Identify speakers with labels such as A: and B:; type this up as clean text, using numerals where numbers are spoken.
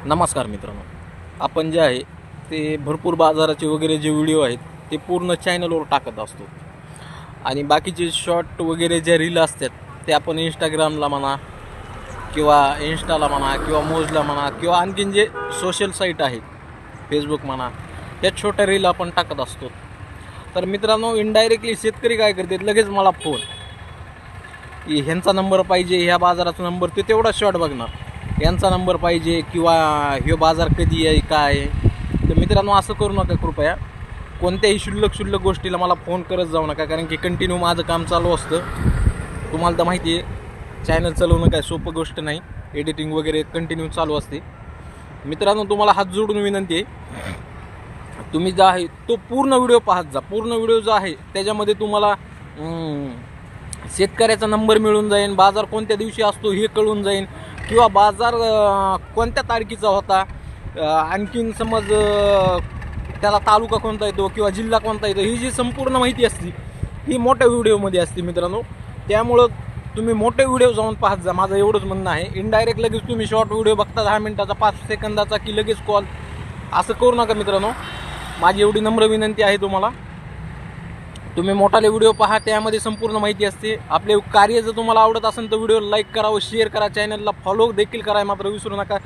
A: नमस्कार मित्रांनो, आपण जे आहे ते भरपूर बाजाराचे वगैरे जे व्हिडिओ आहेत ते पूर्ण चॅनलवर टाकत असतो आणि बाकीचे शॉर्ट वगैरे जे रील असतात ते आपण इंस्टाग्रामला म्हणा किंवा इन्स्टाला म्हणा किंवा मोजला म्हणा किंवा आणखीन जे सोशल साईट आहेत फेसबुक म्हणा त्या छोट्या रील आपण टाकत असतो. तर मित्रांनो, इनडायरेक्टली शेतकरी काय करतात, लगेच मला फोन की ह्यांचा नंबर पाहिजे, ह्या बाजाराचा नंबर, ते तेवढा शॉर्ट बघणार, यांचा नंबर पाहिजे किंवा ह्यो बाजार कधी आहे काय आहे. तर मित्रांनो, असं करू नका कृपया. कोणत्याही क्षुल्लक गोष्टीला मला फोन करत जाऊ नका, कारण की कंटिन्यू माझं काम चालू असतं. तुम्हाला तर माहिती आहे, चॅनल चालवणं काय सोपं गोष्ट नाही, एडिटिंग वगैरे कंटिन्यू चालू असते. मित्रांनो, तुम्हाला हात जोडून विनंती आहे, तुम्ही जो आहे तो पूर्ण व्हिडिओ पाहत जा. पूर्ण व्हिडिओ जो आहे त्याच्यामध्ये तुम्हाला शेतकऱ्याचा नंबर मिळून जाईल, बाजार कोणत्या दिवशी असतो हे कळून जाईल, किंवा बाजार कोणत्या तारखेचा होता, आणखीन समज त्याला तालुका कोणता येतो किंवा जिल्हा कोणता येतो, ही जी संपूर्ण माहिती असते ही मोठ्या व्हिडिओमध्ये असते मित्रांनो. त्यामुळं तुम्ही मोठे व्हिडिओ जाऊन पाहत जा, माझं एवढंच म्हणणं आहे. इनडायरेक्ट लगेच तुम्ही शॉर्ट व्हिडिओ बघता 10 मिनिटाचा, 5 सेकंदाचा, की लगेच कॉल, असं करू नका मित्रांनो. माझी एवढी नम्र विनंती आहे तुम्हाला. तुम्ही मोठाले व्हिडिओ पहा, त्यामध्ये संपूर्ण माहिती असते. आपले कार्य जर तुम्हाला आवडत असेल तर व्हिडिओ लाईक करा व शेअर करा, चॅनलला फॉलो देखील करा मात्र विसरू नका.